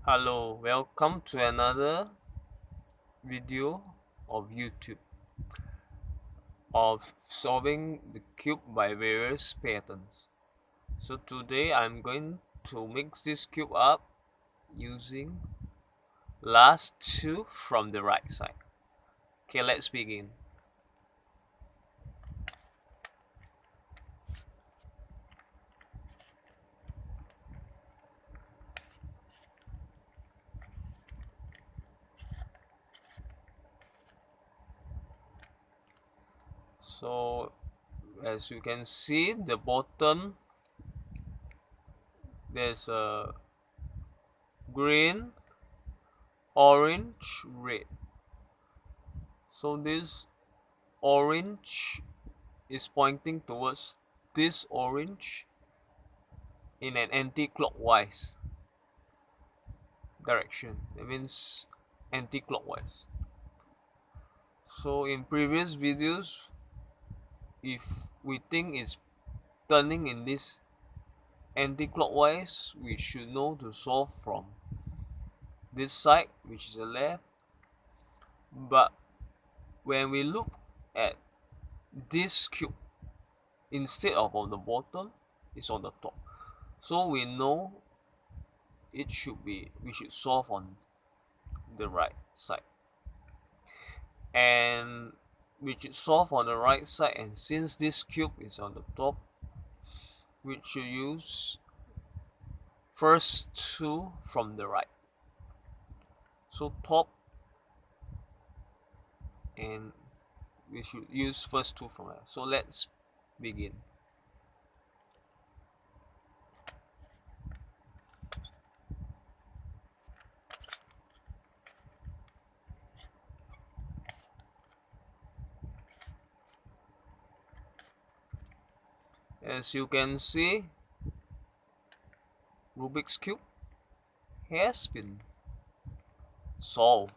Hello, welcome to another video of YouTube of solving the cube by various patterns. So today I'm going to mix this cube up using last two from the right side. Okay, let's begin. So as you can see, the bottom there's a green, orange, red. So this orange is pointing towards this orange in an anti-clockwise direction. That means anti-clockwise. So in previous videos, if we think it's turning in this anti-clockwise, we should know to solve from this side, which is the left. But when we look at this cube, instead of on the bottom, it's on the top. So we know we should solve on the right side. And we should solve on the right side, and since this cube is on the top, we should use first two from the right. So top, and we should use first two from there. So let's begin. As you can see, Rubik's cube has been solved.